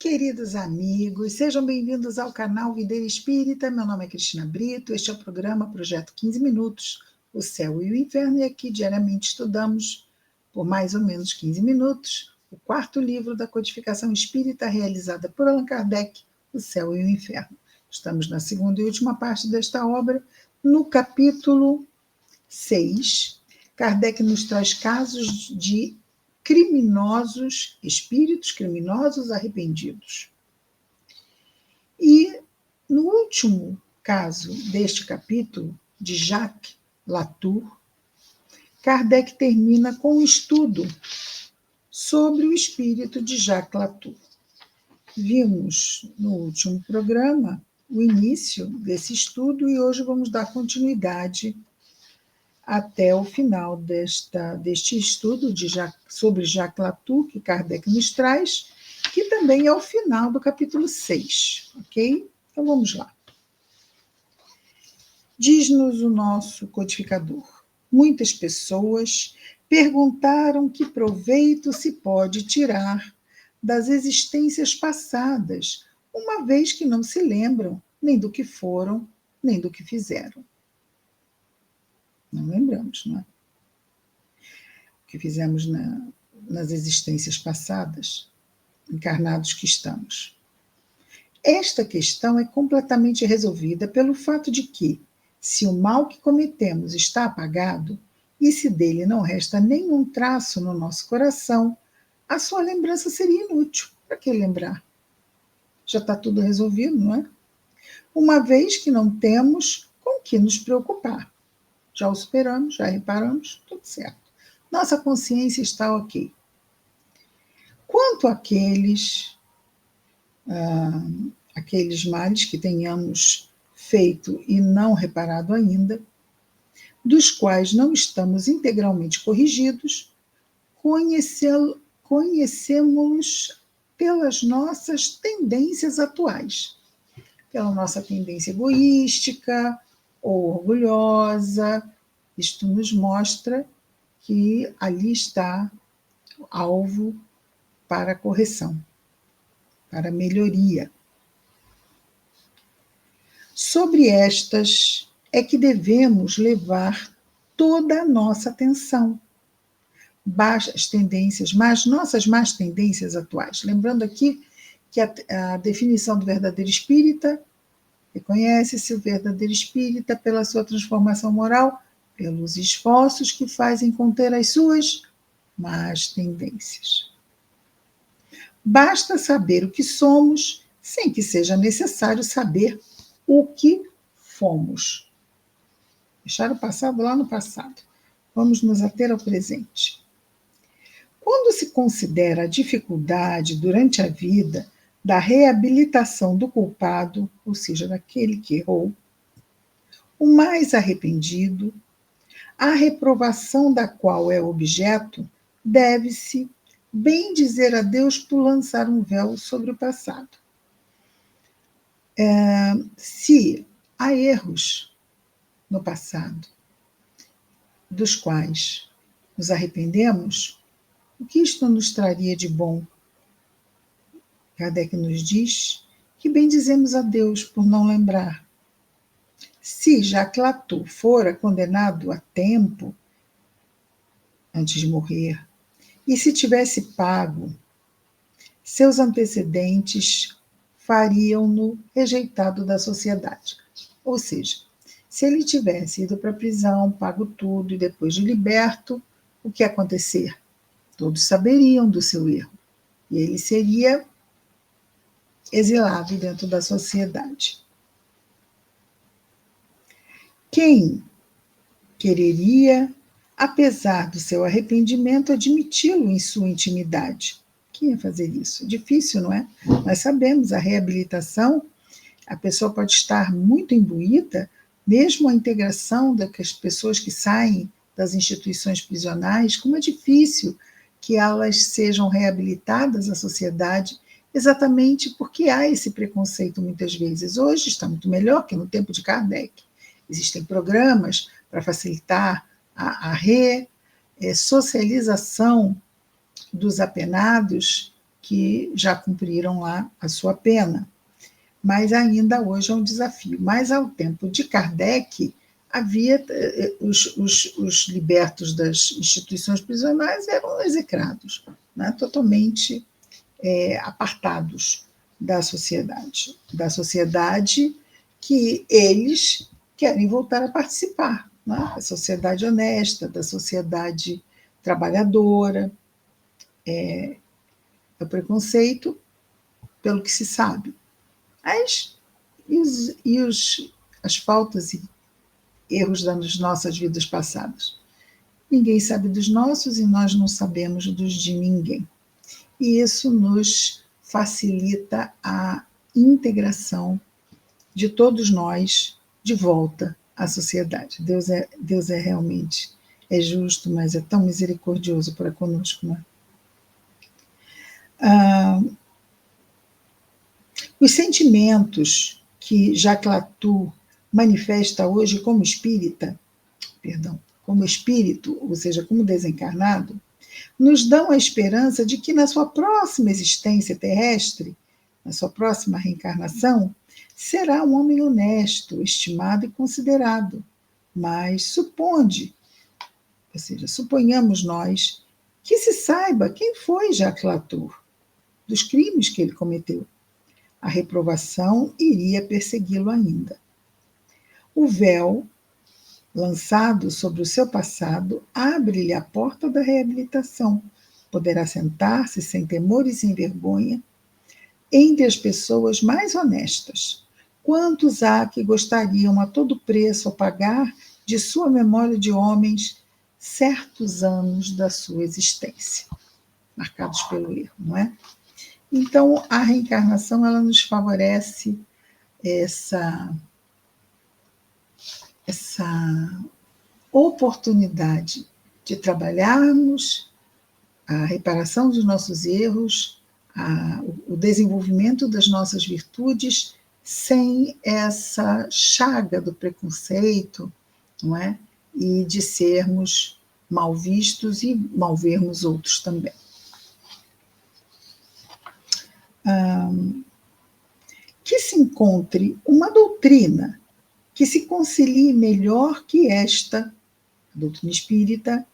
Queridos amigos, sejam bem-vindos ao canal Videira Espírita. Meu nome é Cristina Brito, este é o programa Projeto 15 Minutos, o Céu e o Inferno, e aqui diariamente estudamos, por mais ou menos 15 minutos, o quarto livro da codificação espírita realizada por Allan Kardec, O Céu e o Inferno. Estamos na segunda e última parte desta obra, no capítulo 6. Kardec nos traz casos de criminosos, espíritos criminosos arrependidos. E no último caso deste capítulo, de Jacques Latour, Kardec termina com um estudo sobre o espírito de Jacques Latour. Vimos no último programa o início desse estudo e hoje vamos dar continuidade até o final deste estudo sobre Jacques Latour, que Kardec nos traz, que também é o final do capítulo 6, ok? Então vamos lá. Diz-nos o nosso codificador: muitas pessoas perguntaram que proveito se pode tirar das existências passadas, uma vez que não se lembram nem do que foram, nem do que fizeram. Não lembramos, não é? O que fizemos nas existências passadas, encarnados que estamos. Esta questão é completamente resolvida pelo fato de que, se o mal que cometemos está apagado, e se dele não resta nenhum traço no nosso coração, a sua lembrança seria inútil. Para que lembrar? Já está tudo resolvido, não é? Uma vez que não temos com que nos preocupar. Já o superamos, já reparamos, tudo certo. Nossa consciência está ok. Quanto àqueles males que tenhamos feito e não reparado ainda, dos quais não estamos integralmente corrigidos, conhecemos-los pelas nossas tendências atuais, pela nossa tendência egoística ou orgulhosa. Isto nos mostra que ali está o alvo para correção, para melhoria. Sobre estas é que devemos levar toda a nossa atenção. As tendências, mas nossas más tendências atuais. Lembrando aqui que a definição do verdadeiro espírita reconhece-se o verdadeiro espírita pela sua transformação moral, pelos esforços que fazem conter as suas más tendências. Basta saber o que somos, sem que seja necessário saber o que fomos. Deixar o passado lá no passado. Vamos nos ater ao presente. Quando se considera a dificuldade durante a vida da reabilitação do culpado, ou seja, daquele que errou, o mais arrependido, a reprovação da qual é objeto, deve-se bem dizer a Deus por lançar um véu sobre o passado. Se há erros no passado, dos quais nos arrependemos, o que isto nos traria de bom? Kardec nos diz que bendizemos a Deus por não lembrar. Se Jacques Latour fora condenado a tempo, antes de morrer, e se tivesse pago, seus antecedentes fariam-no rejeitado da sociedade. Ou seja, se ele tivesse ido para a prisão, pago tudo, e depois de liberto, o que ia acontecer? Todos saberiam do seu erro, e ele seria exilado dentro da sociedade. Quem quereria, apesar do seu arrependimento, admiti-lo em sua intimidade? Quem ia fazer isso? Difícil, não é? Nós sabemos, a reabilitação, a pessoa pode estar muito imbuída, mesmo a integração das pessoas que saem das instituições prisionais, como é difícil que elas sejam reabilitadas à sociedade, exatamente porque há esse preconceito muitas vezes. Hoje está muito melhor que no tempo de Kardec. Existem programas para facilitar a ressocialização dos apenados que já cumpriram lá a sua pena. Mas ainda hoje é um desafio. Mas ao tempo de Kardec, havia os libertos das instituições prisionais eram execrados, né, totalmente apartados da sociedade que eles querem voltar a participar, né, da sociedade honesta, da sociedade trabalhadora. É o preconceito, pelo que se sabe. As faltas e erros das nossas vidas passadas. Ninguém sabe dos nossos e nós não sabemos dos de ninguém. E isso nos facilita a integração de todos nós de volta à sociedade. Deus é realmente justo, mas é tão misericordioso para conosco, não é? Os sentimentos que Jacques Latour manifesta hoje como espírito, ou seja, como desencarnado, nos dão a esperança de que na sua próxima existência terrestre, na sua próxima reencarnação, será um homem honesto, estimado e considerado. Mas suponhamos nós que se saiba quem foi Jacques Latour, dos crimes que ele cometeu. A reprovação iria persegui-lo ainda. O véu lançado sobre o seu passado abre-lhe a porta da reabilitação. Poderá sentar-se sem temor e sem vergonha entre as pessoas mais honestas. Quantos há que gostariam a todo preço apagar de sua memória de homens certos anos da sua existência, marcados pelo erro, não é? Então, a reencarnação ela nos favorece essa oportunidade de trabalharmos a reparação dos nossos erros, o desenvolvimento das nossas virtudes, sem essa chaga do preconceito, não é? E de sermos mal vistos e mal vermos outros também. Que se encontre uma doutrina que se concilie melhor que esta, a doutrina espírita,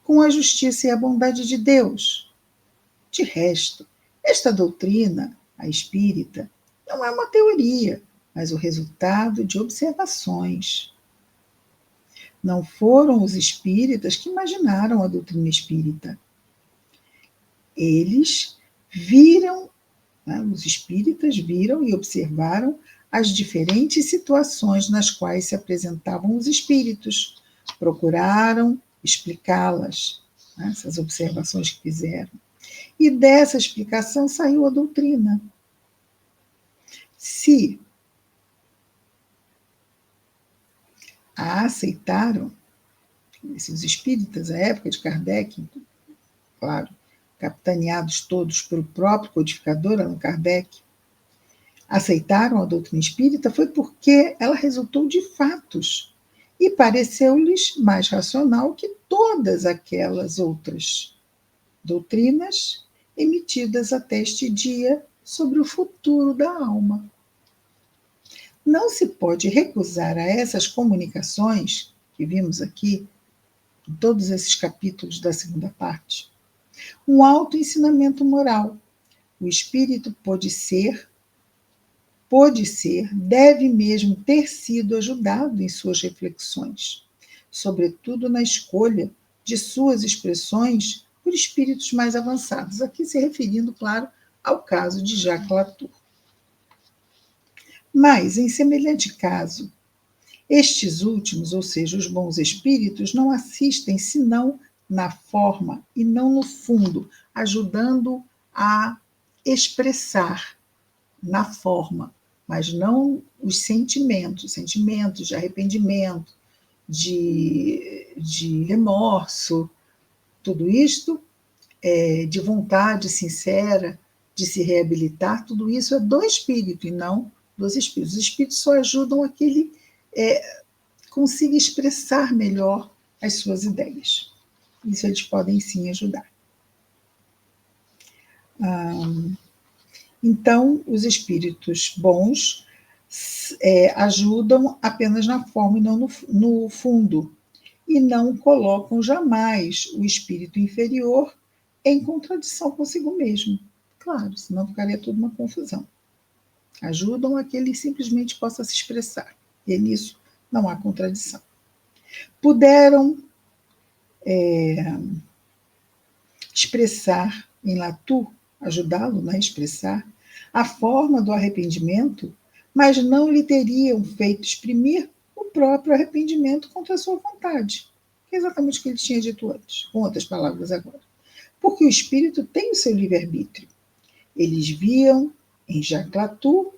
com a justiça e a bondade de Deus. De resto, esta doutrina, a espírita, não é uma teoria, mas o resultado de observações. Não foram os espíritas que imaginaram a doutrina espírita. Eles viram, né, os espíritas viram e observaram as diferentes situações nas quais se apresentavam os espíritos, procuraram explicá-las, né, essas observações que fizeram. E dessa explicação saiu a doutrina. Se a aceitaram, esses espíritas, à época de Kardec, claro, capitaneados todos pelo próprio codificador Allan Kardec, aceitaram a doutrina espírita foi porque ela resultou de fatos e pareceu-lhes mais racional que todas aquelas outras doutrinas emitidas até este dia sobre o futuro da alma. Não se pode recusar a essas comunicações que vimos aqui, em todos esses capítulos da segunda parte, um autoensinamento moral. O espírito pode ser, deve mesmo ter sido ajudado em suas reflexões, sobretudo na escolha de suas expressões por espíritos mais avançados, aqui se referindo, claro, ao caso de Jacques Latour. Mas, em semelhante caso, estes últimos, ou seja, os bons espíritos, não assistem senão na forma e não no fundo, ajudando a expressar na forma, mas não os sentimentos de arrependimento, de remorso, tudo isto, de vontade sincera de se reabilitar, tudo isso é do espírito e não dos espíritos. Os espíritos só ajudam a que ele consiga expressar melhor as suas ideias. Isso eles podem sim ajudar. Então, os espíritos bons ajudam apenas na forma e não no fundo, e não colocam jamais o espírito inferior em contradição consigo mesmo. Claro, senão ficaria tudo uma confusão. Ajudam a que ele simplesmente possa se expressar, e nisso não há contradição. Puderam expressar em Latour, ajudá-lo a expressar a forma do arrependimento, mas não lhe teriam feito exprimir o próprio arrependimento contra a sua vontade. Que é exatamente o que ele tinha dito antes, com outras palavras agora. Porque o espírito tem o seu livre-arbítrio. Eles viam em Jacques Latour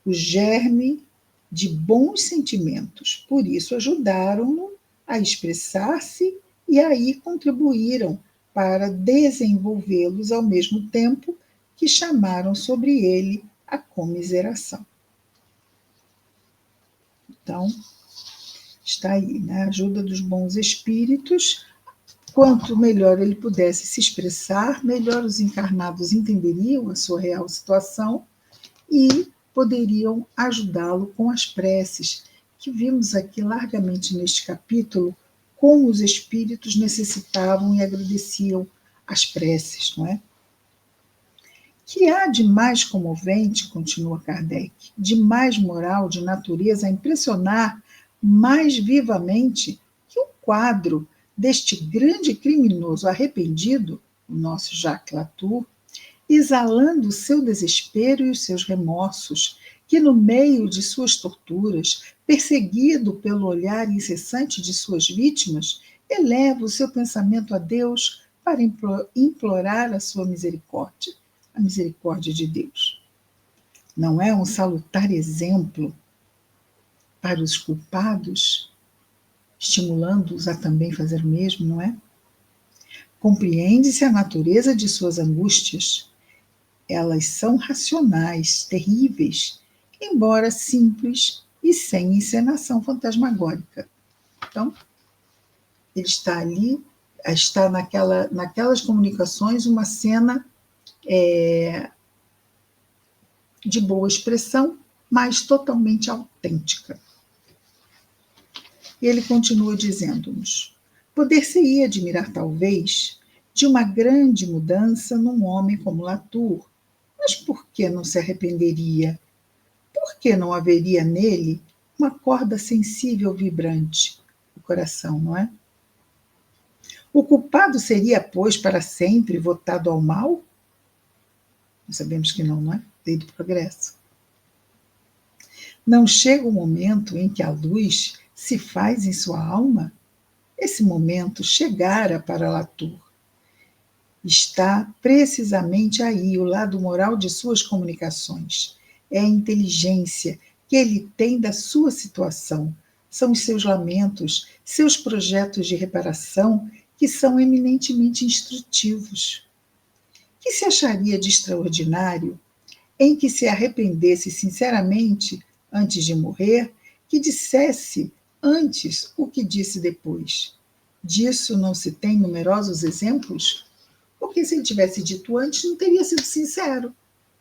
o germe de bons sentimentos, por isso ajudaram-no a expressar-se e aí contribuíram para desenvolvê-los ao mesmo tempo que chamaram sobre ele a comiseração. Então, está aí, né? A ajuda dos bons espíritos. Quanto melhor ele pudesse se expressar, melhor os encarnados entenderiam a sua real situação e poderiam ajudá-lo com as preces, que vimos aqui largamente neste capítulo, como os espíritos necessitavam e agradeciam as preces, não é? Que há de mais comovente, continua Kardec, de mais moral, de natureza a impressionar mais vivamente que o quadro deste grande criminoso arrependido, o nosso Jacques Latour, exalando o seu desespero e os seus remorsos, que no meio de suas torturas, perseguido pelo olhar incessante de suas vítimas, eleva o seu pensamento a Deus para implorar a sua misericórdia, a misericórdia de Deus. Não é um salutar exemplo para os culpados, estimulando-os a também fazer o mesmo, não é? Compreende-se a natureza de suas angústias. Elas são racionais, terríveis, embora simples e sem encenação fantasmagórica. Então, ele está ali, está naquelas comunicações uma cena de boa expressão, mas totalmente autêntica. E ele continua dizendo-nos: poder-se-ia admirar, talvez, de uma grande mudança num homem como Latour, mas por que não se arrependeria? Por que não haveria nele uma corda sensível vibrante? O coração, não é? O culpado seria, pois, para sempre votado ao mal? Nós sabemos que não, não é? Lei do progresso. Não chega o momento em que a luz se faz em sua alma? Esse momento chegara para Latour. Está precisamente aí o lado moral de suas comunicações. É a inteligência que ele tem da sua situação. São os seus lamentos, seus projetos de reparação, que são eminentemente instrutivos. Que se acharia de extraordinário em que se arrependesse sinceramente antes de morrer, que dissesse antes o que disse depois? Disso não se tem numerosos exemplos? Porque se ele tivesse dito antes, não teria sido sincero.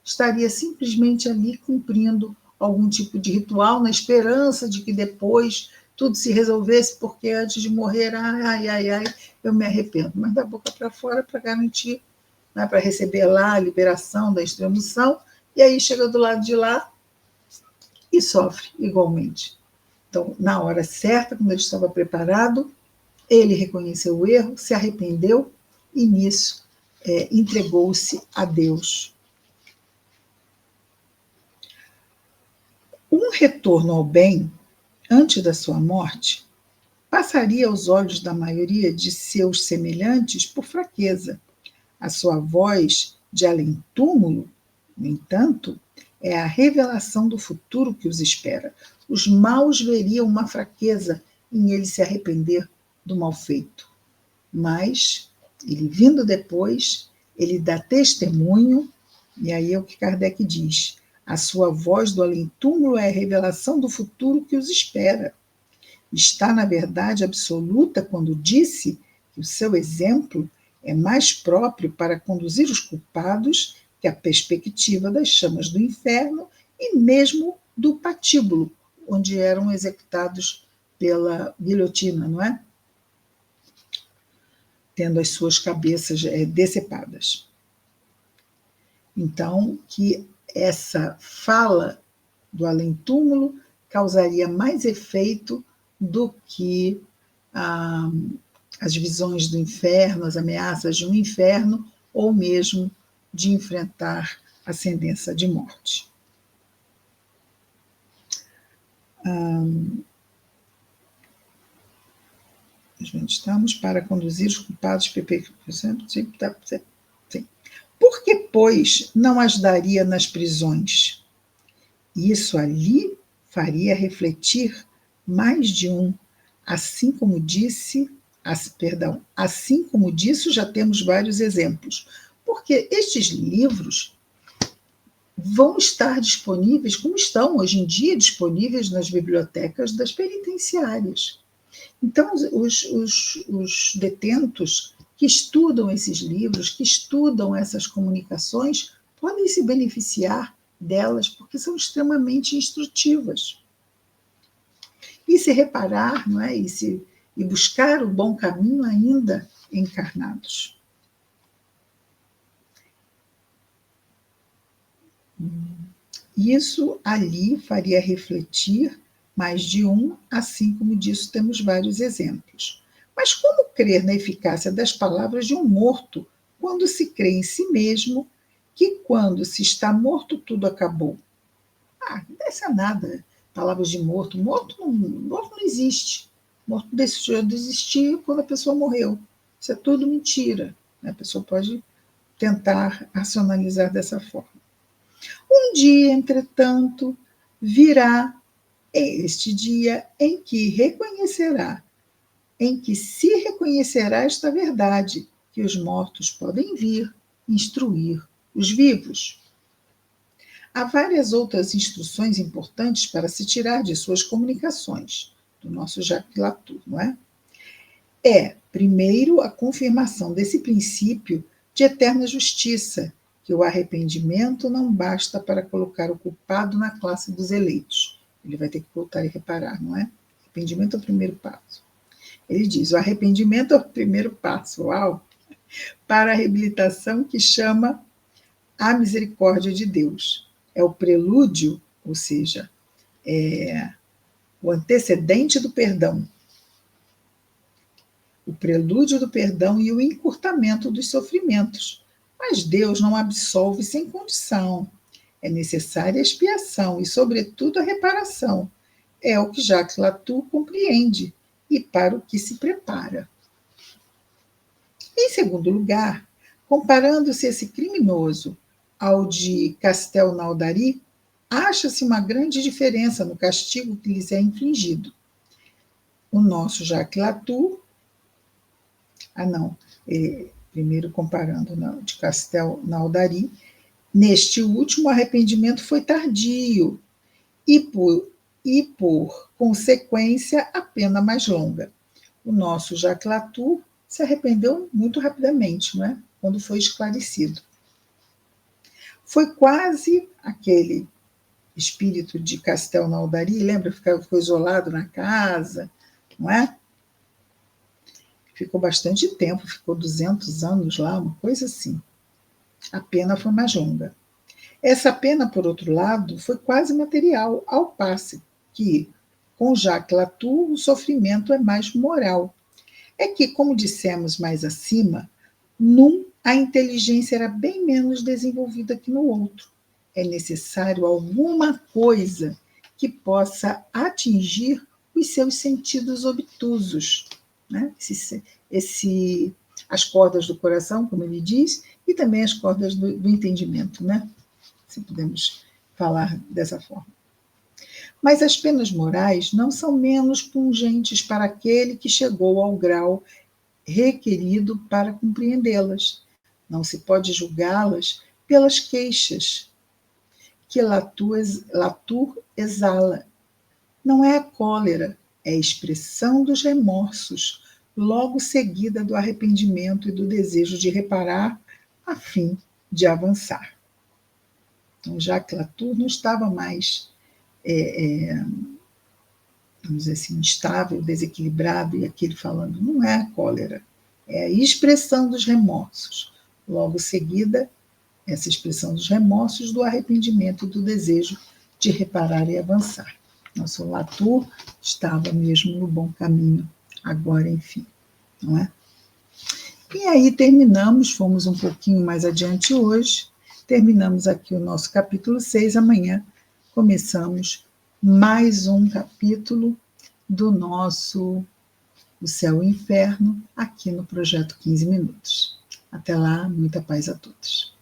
Estaria simplesmente ali cumprindo algum tipo de ritual, na esperança de que depois tudo se resolvesse, porque antes de morrer, eu me arrependo. Mas da boca para fora, para garantir, né, para receber lá a liberação da extremoção, e aí chega do lado de lá e sofre igualmente. Então, na hora certa, quando ele estava preparado, ele reconheceu o erro, se arrependeu e nisso entregou-se a Deus. Um retorno ao bem, antes da sua morte, passaria aos olhos da maioria de seus semelhantes por fraqueza. A sua voz de além-túmulo, no entanto, é a revelação do futuro que os espera. Os maus veriam uma fraqueza em ele se arrepender do mal feito. Mas, ele vindo depois, ele dá testemunho, e aí é o que Kardec diz: a sua voz do além-túmulo é a revelação do futuro que os espera. Está na verdade absoluta quando disse que o seu exemplo é mais próprio para conduzir os culpados que é a perspectiva das chamas do inferno e mesmo do patíbulo, onde eram executados pela guilhotina, não é? Tendo as suas cabeças decepadas. Então, que essa fala do além-túmulo causaria mais efeito do que as visões do inferno, as ameaças de um inferno, ou mesmo de enfrentar a sentença de morte. Estamos para conduzir os culpados, por que, pois, não as daria nas prisões? Isso ali faria refletir mais de um, assim como disso já temos vários exemplos, porque estes livros vão estar disponíveis, como estão hoje em dia disponíveis nas bibliotecas das penitenciárias. Então, os detentos que estudam esses livros, que estudam essas comunicações, podem se beneficiar delas, porque são extremamente instrutivas. E se reparar, não é? E buscar o bom caminho ainda encarnados. Isso ali faria refletir mais de um, assim como disso temos vários exemplos. Mas como crer na eficácia das palavras de um morto quando se crê em si mesmo que quando se está morto tudo acabou? Não desse a nada. Palavras de morto. Morto não existe. Morto deixou de existir quando a pessoa morreu. Isso é tudo mentira. A pessoa pode tentar racionalizar dessa forma. Um dia, entretanto, virá este dia em que se reconhecerá esta verdade, que os mortos podem vir instruir os vivos. Há várias outras instruções importantes para se tirar de suas comunicações, do nosso Jacques Latour, não é? Primeiro, a confirmação desse princípio de eterna justiça, que o arrependimento não basta para colocar o culpado na classe dos eleitos. Ele vai ter que voltar e reparar, não é? Arrependimento é o primeiro passo. Ele diz, o arrependimento é o primeiro passo, para a reabilitação que chama a misericórdia de Deus. É o prelúdio, ou seja, o antecedente do perdão. O prelúdio do perdão e o encurtamento dos sofrimentos. Mas Deus não absolve sem condição. É necessária a expiação e, sobretudo, a reparação. É o que Jacques Latour compreende e para o que se prepara. Em segundo lugar, comparando-se esse criminoso ao de Castelnaudary, acha-se uma grande diferença no castigo que lhes é infligido. O nosso Jacques Latour, primeiro comparando de Castelnaudary, neste último arrependimento foi tardio e por consequência a pena mais longa. O nosso Jacques Latour se arrependeu muito rapidamente, não é? Quando foi esclarecido. Foi quase aquele espírito de Castelnaudary, lembra? Ficou isolado na casa, não é? Ficou bastante tempo, ficou 200 anos lá, uma coisa assim. A pena foi mais longa. Essa pena, por outro lado, foi quase material, ao passo que, com Jacques Latour, o sofrimento é mais moral. É que, como dissemos mais acima, num a inteligência era bem menos desenvolvida que no outro. É necessário alguma coisa que possa atingir os seus sentidos obtusos, né? As cordas do coração, como ele diz, e também as cordas do entendimento, né? Se podemos falar dessa forma. Mas as penas morais não são menos pungentes para aquele que chegou ao grau requerido para compreendê-las. Não se pode julgá-las pelas queixas que Latour exala. Não é a cólera, é a expressão dos remorsos, logo seguida do arrependimento e do desejo de reparar, a fim de avançar. Então, Jacques Latour não estava mais, vamos dizer assim, instável, desequilibrado, e aquele falando, não é a cólera, é a expressão dos remorsos. Logo seguida, essa expressão dos remorsos, do arrependimento e do desejo de reparar e avançar. Nosso Latour estava mesmo no bom caminho, agora, enfim, não é? E aí terminamos, fomos um pouquinho mais adiante hoje, terminamos aqui o nosso capítulo 6, amanhã começamos mais um capítulo do nosso O Céu e o Inferno, aqui no Projeto 15 Minutos. Até lá, muita paz a todos.